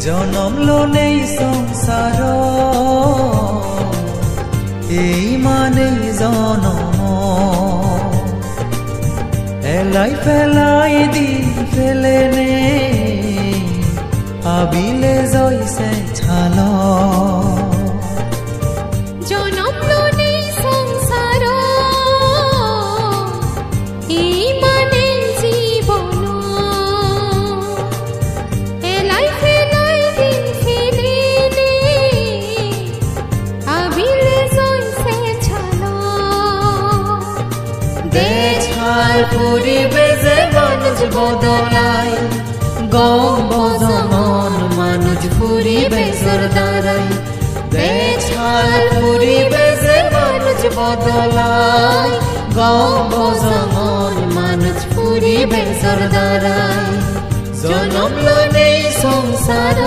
জনম লনেই সংসার এই মানেই জনম এলাই ফেলাই দি ফেলেনে আবিলে জয়সে ছাল জনম লনেই সংসার এই মানে জীবন এলাই ফেলাই দি ফেলেনে আবিলে জয়সে ছাল দেখাল ফুরিবে যে মানুষ বদলাই গম বজমন মানুষ ফুরিবে সরদারাই দেখাল ফুরিবে যে মানুষ বদলাই গম বজমন মানুষ ফুরিবে সরদারাই জনম লনেই সংসার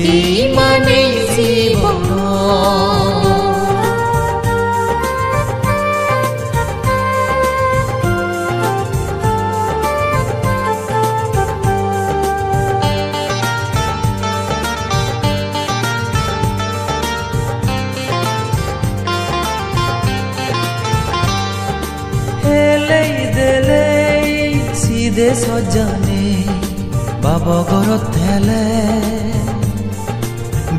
এই মানেই জীবন দে সজ্জানে বাবা ঘরত থেলে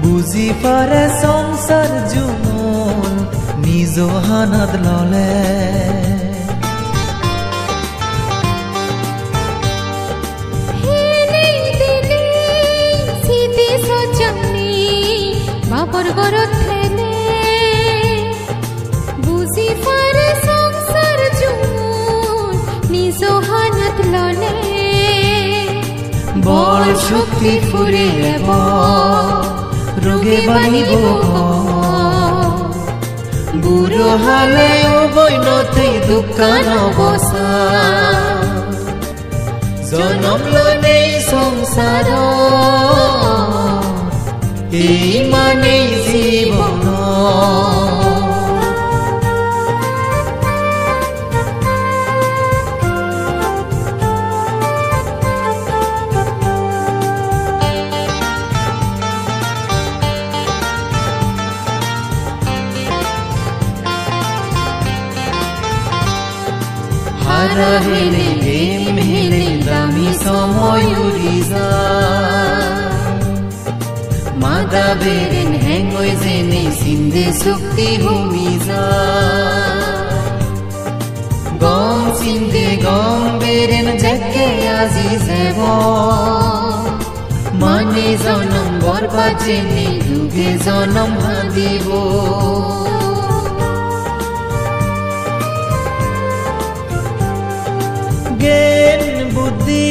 বুঝি পারে সংসার জুমল নিজ হানাত ললে বাবার ঘরত থেলে বুঝি পারে সংসার জুমল নিজ হানাত ললে বল শক্তি ফুরে রোগে বানিব বুড়ো হালে বইনতে দোকান বসা জনম লনেই সংসার এই মানেই জীবন হারা হেলে গেম হেলে দামি সময় উড়ি যায় মাদা বেরেন হ্যাঙ্গই জেনে সিন্ধে শক্তি ভূমি যায় গম সিন্ধে গম বেরেন জেকে আজি যেব মানে জনম বরবাদ জেনে যুগে জনম হাদিব জ্ঞান বুদ্ধি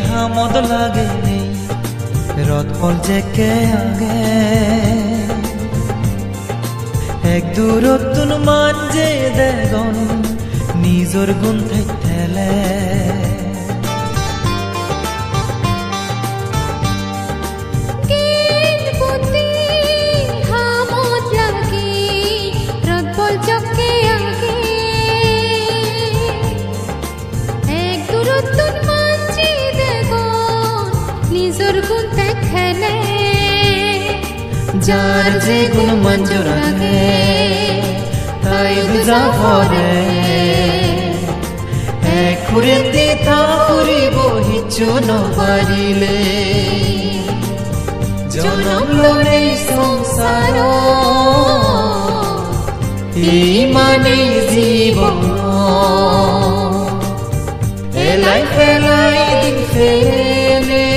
হামদ লাগে নেই রথ ফল জেকে আগে এক দূরত্বন মান যে দেগন নিজর গুণ থেলে যার যে গুণ মঞ্জুর আগে তাই বুঝা পরে এক খুরেতে তা ফুরিব হিচ্ছু নপারিলে জনম লনেই সংসার এই মানেই জীবন এলাই ফেলাই দিন ফেলে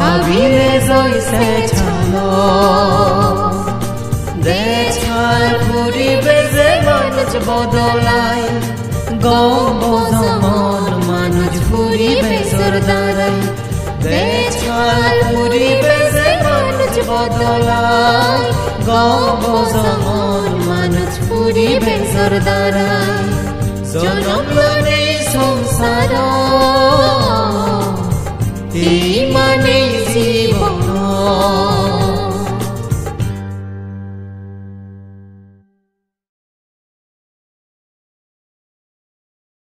আবিলে জয়সে ছাল দেখাল ফুরিবে যে মানুষ বদলাই গম বজমন মানুষ ফুরিবে সরদারাই দেখাল ফুরিবে যে মানুষ বদলাই গম বজমন মানুষ ফুরিবে সরদারাই জনম লনেই সংসার